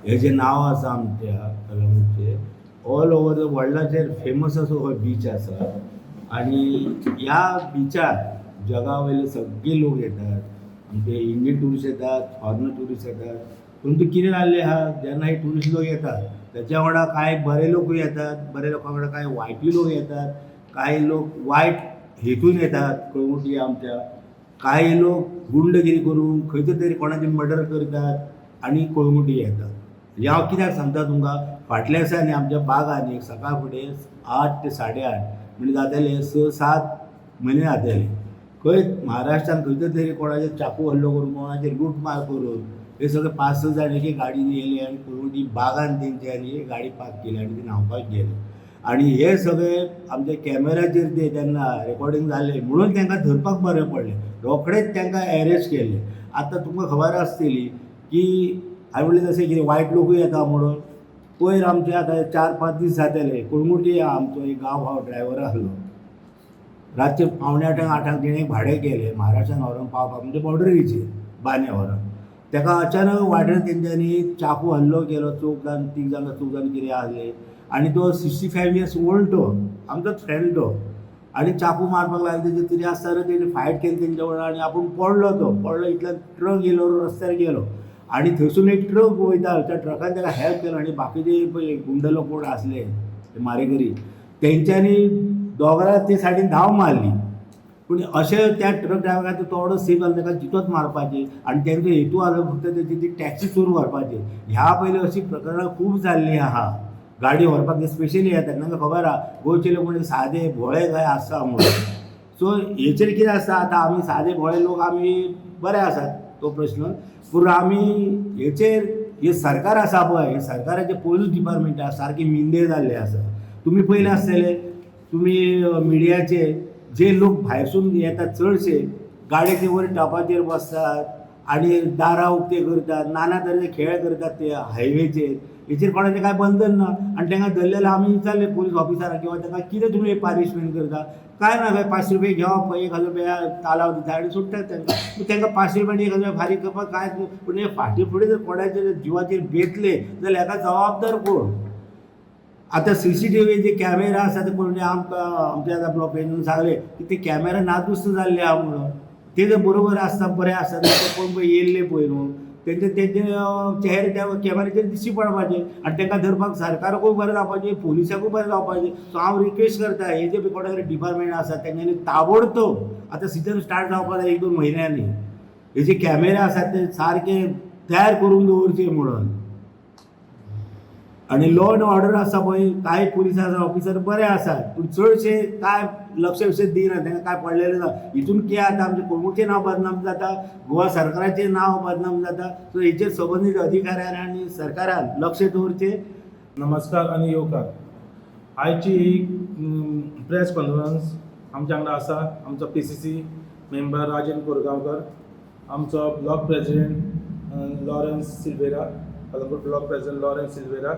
हे जे नाव आसा आमच्या कलंगूटचे ऑल ओवर द वर्ल्डाचेर फेमस असो हो बीच आसा आणि ह्या बिचार जगा वयले सगळे लोक येतात. आमचे इंडियन टुरिस्ट येतात, फॉरेन टुरिस्ट येतात. परंतु कितें जाल्लें आहा जेन्ना हे टुरिस्ट लोक येतात त्याच्या वांगडा कांय बरे लोकूय येतात, बरे लोकां वांगडा कांय वायटूय लोक येतात, कांय लोक वायट हेतून येतात कळंगुटी आमच्या. कांय लोक गुंडगिरी करून खंयचे तरी कोणाचे मर्डर करतात आनी कळंगुटी येतात. म्हणजे हांव कित्याक सांगता तुमकां, फाटल्या दिसांनी आमच्या बागांनी सकाळ फुडें 8 ते 8:30 म्हणजे जाताले 6-7 म्हयने जाताले. खंय महाराष्ट्रान खंयचे तरी कोणाचेर चाकू हल्लो करून कोणाचेर लूटमार करून हे सगळे 5-6 जाण एके गाडीन येयले आनी कळंगुटी बागान तेंच्यांनी गाडी पार्क केली आनी ते न्हांवपाक गेले. आणि हे सगळे आमच्या कॅमेराचेर ते तेन्ना रेकॉर्डिंग जाल्ले म्हणून तांकां धरपाक बरें पडलें. रोखडेच तांकां एरेस्ट केले. आतां तुमकां खबर आसतली की हांवें म्हणलें तशें कितें वायट लोकूय येता म्हणून. पयर आमचे आतां 4-5 दीस जाताले कळंगुटी आमचो एक गांव भाव ड्रायव्हर आसलो. रातचे 7:45-8 तेणें भाडें केलें महाराष्ट्रान व्हरोन पावपाक म्हणजे बॉर्डरीचेर बांद्या व्हरोन. ताका अचानक वाटेर तेंच्यांनी चाकू हल्लो केलो. तीग जाण चौग जाण कितें आसले आनी तो 65 इयर्स ओल्ड तो आमचोच फ्रेंड तो. आनी चाकू मारपाक लागले तेजेर तरी आसतना तेणी फायट केली तेंच्या वांगडा आनी आपूण पडलो इतल्यान ट्रक येयलो रस्त्यार गेलो आनी थंयसून एक ट्रक वयता त्या ट्रकान ताका हेल्प केलो आनी बाकीचे पळय गुंड लोक कोण आसले ते मारेकरी तेंच्यांनी दोगांय ते सायडीन धांव मारली. पूण अशें त्या ट्रक ड्रायव्हराक थोडो सेफ जालो ताका जितोच मारपाचें आनी तेंचो हेतू आसलो फक्त तेची ती टॅक्सी चोरून व्हरपाची. ह्या पयलीं अशीं प्रकरणां खूब जाल्लीं आहा. गाडी व्हरपाक स्पेशली येतात तांकां खबर आहा गोंयचे लोक म्हणजे सादे भोळे काय आसा म्हणून. सो हेचेर कितें आसता आतां आमी सादे भोळे लोक आमी बरे आसात तो प्रश्न. पूण आमी हेचेर हे सरकार आसा पळय हे सरकाराचे पोलीस डिपार्टमेंट सारके मिंदे जाल्ले आसा. तुमी पयले आसतले तुमी मिडियाचे जे लोक भायरसून येतात चडशे गाडयेचे वयर टॉपाचेर बसतात आनी दारां उक्ते करतात नाना तरेचे खेळ करतात ते हायवेचेर. हेचेर कोणाचें कांय बंधन ना आनी तांकां धरलेले आमी विचारले पुलीस ऑफिसराक किंवा तांकां कितें तुमी पनिशमेंट करता. काय ना खंय 500 रुपया घेवप 1000 रुपया तालाव दिता आनी सुट्टात तांकां. तांकां 500 रुपया 1000 रुपया फारीक करपाक कांयच न्हू. पूण हे फाटीं फुडें जर कोणाच्या जिवाचेर बेतले जाल्यार हाका जबाबदार कोण. आतां CCTV जे कॅमेरा आसा ते कोणी आमच्या आतां ब्लॉकेन सांगले की ते कॅमेरा नादुरुस्त जाल्ले आहा म्हणून. ते जर बरोबर आसता बरें आसता ते कोण पळय येयल्ले पळय न्हू तेंचे चेहरे त्या कॅमेराचेर दिश्टी पडपाचे आनी तांकां धरपाक सरकाराकूय बरें जावपाचें पुलिसाकूय बरें जावपाचें. सो हांव रिक्वेस्ट करता हे जे कोणाकडे डिपार्टमेंट आसा तेंच्यांनी ताबडतोब आतां सिजन स्टार्ट जावपाक जाय 1-2 म्हयन्यांनी हे जे कॅमेरा आसात ते सारके तयार करून दवरचे म्हणून. आनी लॉ एंड ऑर्डर आसा पळय कांय पुलीस आसा ऑफिसर बरे आसात पूण चडशे काय लक्ष दिना तांकां काय पडलेलें ना. हितून कितें जाता आमचें कळंगुटचें नांव बदनाम जाता गोवा सरकाराचें नांव बदनाम जाता. सो हेचेर संबंदीत अधिकाऱ्यान आनी सरकारान लक्ष दवरचें. नमस्कार आणि येवकार. आयची ही प्रेस कॉन्फरन्स आमच्या वांगडा आसा आमचो PCC मेंबर राजन कोरगांवकर, आमचो block president Lawrence Silveira, Calangute block president Lawrence Silveira,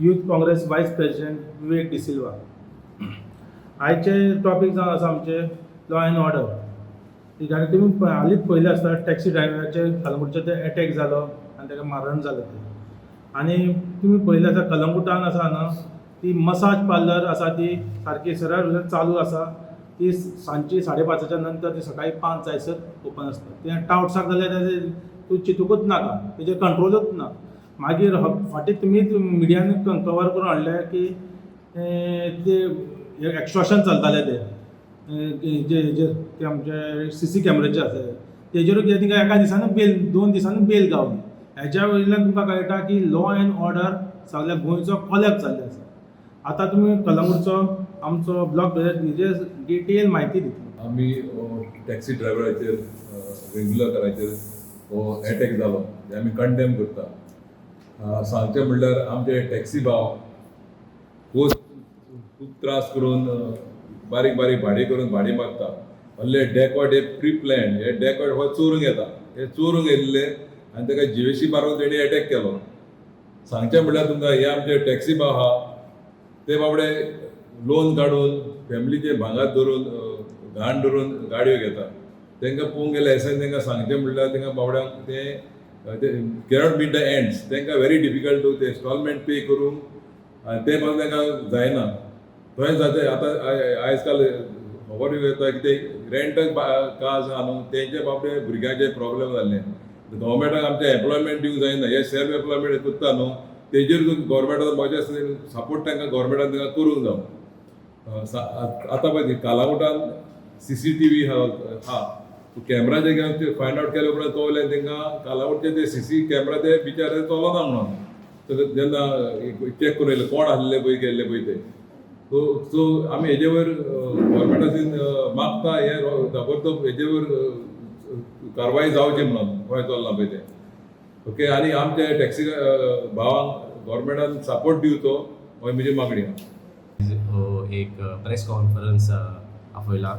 youth Congress वायस प्रेसिडेंट विवेक डिसिल्वा. आयचे टॉपीक जावन आसा आमचे लॉ एंड ऑर्डर. ही गाडी तुमी हालींच पयले आसता टॅक्सी ड्रायव्हराचेर कलंगूटचो ते अटॅक जालो आनी ताका मारण जालें ते. आनी तुमी पयले आसा कलंगूटान आसा ना ती मसाज पार्लर आसा ती सारकी सरळ चालू आसा. ती सांजची 5:30च्या नंतर ती सकाळी 5 जायसर ओपन आसता. तें टावट्साक जाल्यार तूं चिंतूकूच नाका तेजेर कंट्रोलूच ना. मागीर फाटीं तुमी मिडियान कवर करून हाडले की ते एक्स्ट्रॉशन चलताले ते आमचे CC कॅमेराचे आसा तेजेरूच कितें तिका एका दिसान बेल 2 दिसान बेल गावली. हेच्या वयल्यान तुमकां कळटा की लॉ एंड ऑर्डर सगळ्या गोंयचो कॉलॅप्स जाल्लो आसा. आतां तुमी कलंगूटचो आमचो ब्लॉक प्रेसिडेंट हेजेर डिटेल म्हायती दितलो. आमी टॅक्सी ड्रायव्हराचेर रेग्युलर कराचेर हो अटॅक जालो हे आमी कंडेम करता. सांगचें म्हणल्यार आमचे टॅक्सी भाव खूब त्रास करून बारीक बारीक भाडी करून भाडी मागता. व्हडले डेकॉट हे प्री प्लॅन हे डेकॉट हो चोरूंक येता. हे चोरूंक येयल्ले आनी ताका जीवेशी मारून तेणी अटॅक केलो. सांगचें म्हणल्यार तुमकां हे आमचे टॅक्सी भाव आहा ते बाबडे लोन काडून फॅमिलीचे भांगार धरून घाण धरून गाडयो घेता. तांकां पळोवंक गेले एस तांकां सांगचें म्हणल्यार तांकां बाबड्यांक ते कॅनॉट मीट द एंड्स, तांकां व्हेरी डिफिकल्ट टू ते इन्स्टॉलमेंट पे करूंक आनी ते पासून तांकां जायना. थंय जाते आतां आयज काल खबर येता की ते रेंट कार्स आहा न्हू तेंचे बाबडे भुरग्यांचे प्रॉब्लेम जाल्ले. गव्हर्मेंटाक आमचे एम्प्लॉयमेंट दिवंक जायना, हे सेल्फ एम्प्लॉयमेंट करता न्हू तेजेर गव्हर्मेंटाचो मजा सपोर्ट तांकां गव्हर्मेंटान तांकां करूंक जाय. आतां पळय कालावटान CCTV हा कॅमेरा जे घेवन ते फायंड आवट केले उपरांत कळलें तांकां कालावटचे ते CC कॅमेरा ते बिचारे चलना म्हणून. तर जेन्ना चॅक करून येयले कोण आसले पळय गेल्ले पळय ते, सो आमी हेजे वयर गव्हर्मेंटान मागता हे ताबडतोब हेजे वयर कारवाई जावची म्हणून खंय चलना पळय ते. ओके, आनी आमचे टॅक्सी भावांक गव्हर्मेंटान सपोर्ट दिवचो हो म्हजी मागणी आहा. एक प्रेस कॉन्फरन्स आपयला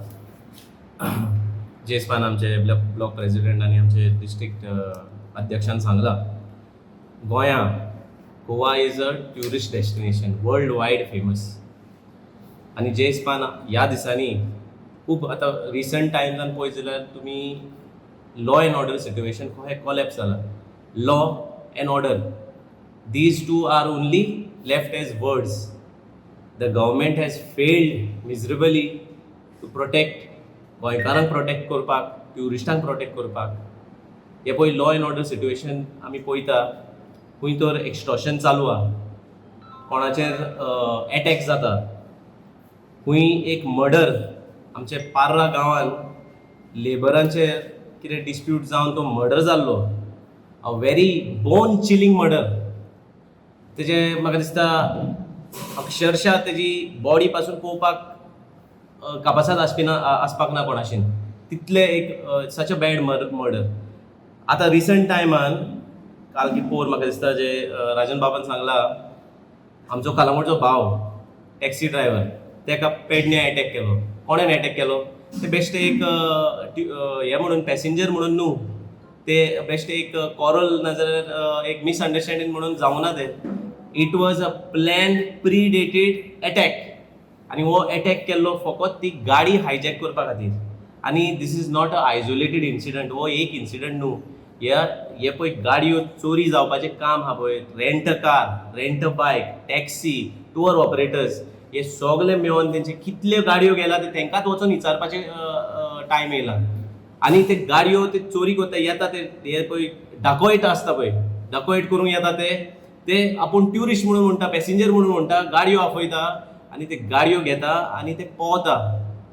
जेस्पान आमचे ब्लॉक प्रेसिडेंट आनी आमचे डिस्ट्रिक्ट अध्यक्षान सांगला गोंया Goa is a tourist destination world wide famous. आनी जेस्पान ह्या दिसांनी खूब आतां रिसंट टायम्सान पळयत जाल्यार तुमी लॉ एंड ऑर्डर सिट्युएशन कशें कोलॅप्स जाला. Law end order these two are only left as words. The government has failed miserably to protect गोंयकारांक प्रोटेक्ट करपाक, ट्युरिस्टांक प्रोटेक्ट करपाक. हे पळय लॉ एंड ऑर्डर सिट्युएशन आमी पळयता, खंय तर एक्स्टॉर्शन चालू आहा, कोणाचेर एटॅक जाता, खंय एक मर्डर आमचे पार्रा गांवांत लेबरांचे कितें डिस्प्यूट जावन तो मर्डर जाल्लो, a very bone chilling murder. तेजे म्हाका दिसता अक्षरशा तेजी बॉडी पासून पळोवपाक कापासात आसपाक ना कोणाशीन, तितले एक सच अ बॅड मर्डर. आतां रिसंट टायमान काल की पोर म्हाका दिसता जे राजन बाबान सांगला आमचो कालांगूटचो भाव टॅक्सी ड्रायव्हर तेका पेडणे अटॅक केलो. कोणेन अटॅक केलो? ते बेश्टे एक हे म्हणून पॅसेंजर म्हणून न्हू, ते बेश्टे एक कॉरल नाजाल्यार एक मिसअंडरस्टँडींग म्हणून जावना ते. It was a plan predated attack आनी हो अटॅक केल्लो फकत ती गाडी हायजॅक करपा खातीर. आनी this is not a isolated incident, हो एक इन्सिडंट न्हू. हे पळय गाडयो चोरी जावपाचें काम आहा पळय, रेंट कार, रेंट बायक, टॅक्सी, टूर ऑपरेटर्स, हे सगळे मेळोन तेंचे कितल्यो गाडयो गेला ते तांकांच वचून विचारपाचें टायम येयला. आनी ते गाडयो ते चोरी करता येता ते हे पळय डाकोयट आसता पळय, डाकोयट करूंक येता ते आपूण ट्युरिस्ट म्हणून म्हणटा, पॅसेंजर म्हणून म्हणटा, गाडयो आपयता आनी ते गाडयो घेता आनी ते पोवता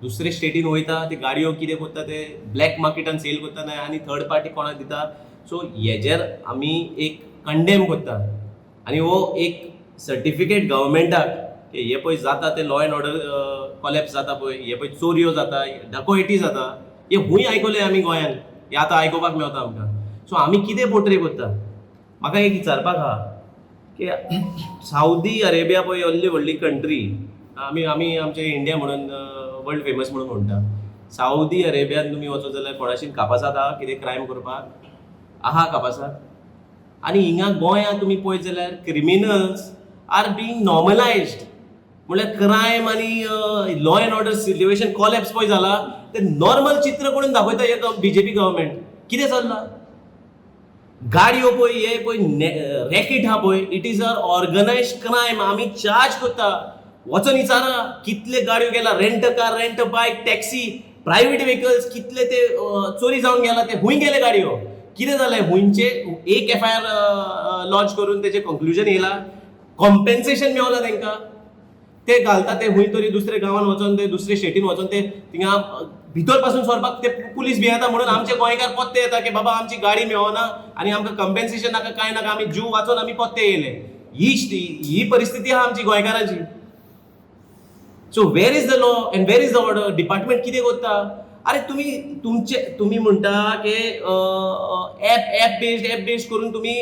दुसरे स्टेटीन वयता. ते गाडयो कितें करता ते ब्लॅक मार्केटान सेल करता आनी थर्ड पार्टी कोणाक दिता. सो हेजेर आमी एक कंडेम करता आनी हो एक सर्टिफिकेट गव्हर्मेंटाक की हे पळय जाता ते लॉ एंड ऑर्डर कॉलॅप्स जाता पळय, हे पळय चोरयो जाता, डाकोयटी जाता, हे खूंय आयकले आमी गोंयान, हे आतां आयकुपाक मेवता आमकां. सो आमी कितें पोर्ट्रे करता? म्हाका एक विचारपाक आहा की सावदी अरेबिया पळय व्हडली व्हडली कंट्री, आमी आमचे इंडिया म्हणून वर्ल्ड फेमस म्हणून म्हणटा. सावदी अरेबियान तुमी वचत जाल्यार कोणाशीन कापासात आहा कितें क्रायम करपाक आहा कापासात? आनी हिंगा गोंयांत तुमी पळयत जाल्यार क्रिमिनल्स आर बीइंग नॉर्मलायज्ड. म्हळ्यार क्रायम आनी law end order situation collapse पळय जाला ते नॉर्मल चित्र करून दाखयता हे BJP गव्हर्मेंट. कितें चल्लां? गाडयो पळय, हे पळय रॅकेट आहा पळय, it is a organised crime. आमी चार्ज करता. वचून विचारा कितले गाडयो गेला, रेंट कार, रेंट बायक, टॅक्सी, प्रायव्हेट व्हेकल्स, कितले ते चोरी जावन गेला, ते खूंय गेले गाडयो. कितें जालें? हुंयचे एक FIR लॉन्च करून तेचें कंक्लुजन येयलां, कॉम्पेन्सेशन मेवलां तांकां. ते घालता ते खूंय तरी दुसरे गांवांत वचून ते दुसरे स्टेटीन वचून ते थिंगा भितर पासून सरपाक ते पुलीस बी येता म्हणून आमचे गोंयकार पत्ते येता की बाबा आमची गाडी मेळना आनी आमकां कंपेन्सेशन नाका, कांय नाका, आमी जीव वाचून आमी पत्ते येयले. ही परिस्थिती आहा आमची गोंयकारांची. So where is the law and where is the order? Department कितें करता? अरे तुम्ही म्हणटा की ॲप बेस्ड करून तुम्ही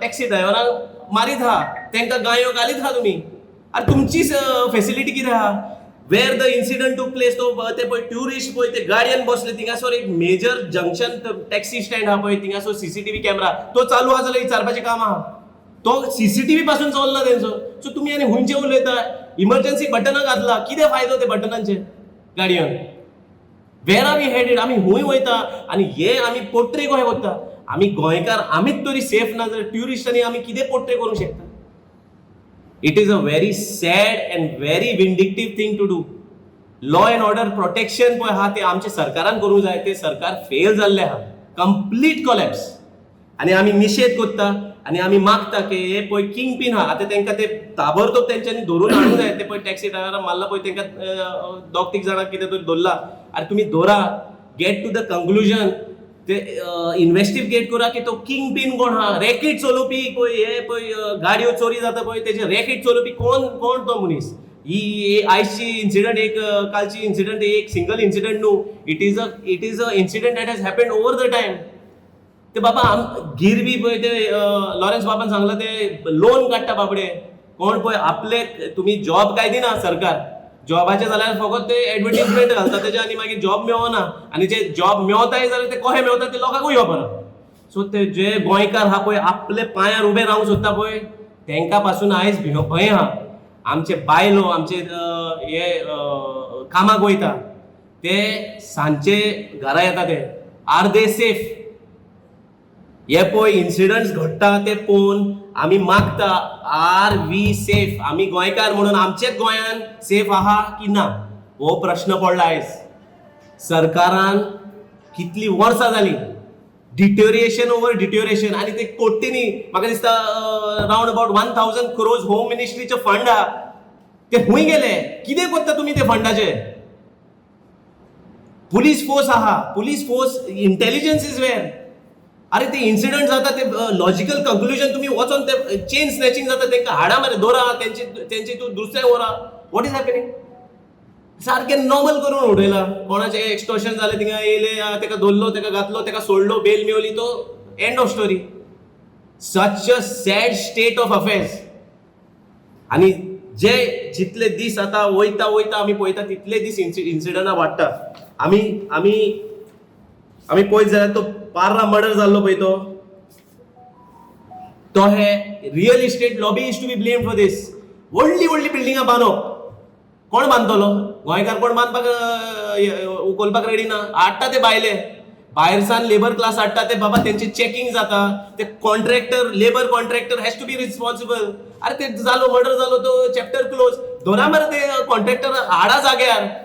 टॅक्सी ड्रायव्हरांक मारीत आहा, तांकां गायो घालीत आहा तुम्ही. अरे तुमची फेसिलिटी कितें आहा? वेर द इन्सिडंट टूक प्लेस तो ते पळय ट्युरिस्ट पळय ते गाडयेन बसले, थिंगासोर एक मेजर जंक्शन टॅक्सी स्टँड आहा पळय, थिंगासोर CCTV कॅमेरा तो चालू आहा जाल्यार विचारपाचें काम आहा. तो CCTV पासून चलना तेंचो. सो तुमी आनी हुंयचे उलयता. इमर्जन्सी बटनां घातला, कितें फायदो ते बटनांचे गाडयांक? वेर आर वी हेडेड? आमी खूंय वयता आनी हे आमी पोर्ट्रे कशें करता? आमी गोंयकार आमीच तरी सेफ ना जाल्यार ट्युरिस्टांनी आमी कितें पोट्टे करूंक शकता. It is a very sad and very vindictive thing to do. Law and order protection पळय आहा ते आमच्या सरकारान करूंक जाय, ते सरकार फेल जाल्लें आहा, कंप्लीट कॉलॅप्स. आनी आमी निशेध करता आनी आमी मागता की हे पळय किंग पीन आहा, आतां तांकां ते ताबडतोब तेंच्यांनी धरून हाडूंक जाय. ते पळय टॅक्सी ड्रायव्हराक मारला पळय, तांकां 2-3 जाणांक कितें तरी धरला. आरे तुमी धरा, गेट टू द कंक्लुजन, ते इन्व्हेस्टिगेट करा की तो किंग पीन कोण आहा. रॅकेट चलोवपी पळय, हे पळय गाडयो चोरी जाता पळय तेजे रॅकेट चलोवपी कोण तो मनीस. ही आयजची इन्सिडंट, एक कालची इन्सिडंट एक सिंगल इन्सिडंट न्हू, it is a incident that has happened over the time. ते बाबा गिरवी पळय ते लॉरेन्स बाबान सांगला ते लोन काडटा बाबडे कोण पळय आपले. तुम्ही जॉब काय दिना सरकार, जॉबाचे जाल्यार फकत ते एडवर्टिजमेंट घालता तेजे आनी मागीर जॉब मेळना. आनी जे जॉब मेळताय जाल्यार ते कशे मेळता ते लोकांकूय खबर. सो ते जे गोंयकार आहा पळय आपले पांयार उबे रावंक सोदता पळय तांकां पासून आयज भंय आहा. आमचे बायलो आमचे हे कामाक वयता ते सांजचे घरा येता, ते आर दे सेफ. हे पळय इन्सिडंट्स घडटा ते पळोवन आमी मागता, आर वी सेफ. आमी गोंयकार म्हणून आमचेच गोंयान सेफ आहा की ना हो प्रश्न पडला आयज. सरकारान कितली वर्सां जाली डिटोरिएशन ओवर डिटोरिएशन, आनी ते कोट्टींनी म्हाका दिसता रावंड अबाउट 1000 crores होम मिनिस्ट्रीचे फंड आहा ते खूंय गेले. कितें करता तुमी ते फंडाचे? पुलीस फोर्स आहा, police force intelligence is where. अरे ते इन्सिडंट जाता ते लॉजिकल कंक्लुजन तुम्ही वचून ते चेन स्नॅचिंग जाता तांकां हाडा मरे दोरा, त्यांचे तू दुसऱ्या व्हरा. What is happening? सारकें नॉर्मल करून उडयला. कोणाचे एक्सटॉर्शन जालें थिंगा येयले, ताका धरलो, ताका घातलो, ताका सोडलो, बेल मेवली, तो end of story. Such a sad state of affairs. आनी जे जितले दीस आतां वयता वयता आमी पळयता तितले दीस इन्सिडंटां वाडटा. आमी पळयत जाल्यार तो पार्रा मर्डर जाल्लो पळय तो हे real estate lobby is to be blamed for this. व्हडली व्हडली बिल्डिंगां बांदप कोण बांदतलो? गोंयकार कोण बांदपाक उखलपाक रेडी ना. हाडटा ते भायले, भायरसान लेबर क्लास हाडटा ते बाबा, त्यांचे चेकिंग जाता. ते contractor, labour contractor has to be responsible. अरे ते जालो मर्डर जालो तो चॅप्टर क्लोज. धरा मरे ते कॉन्ट्रॅक्टर हाडा जाग्यार.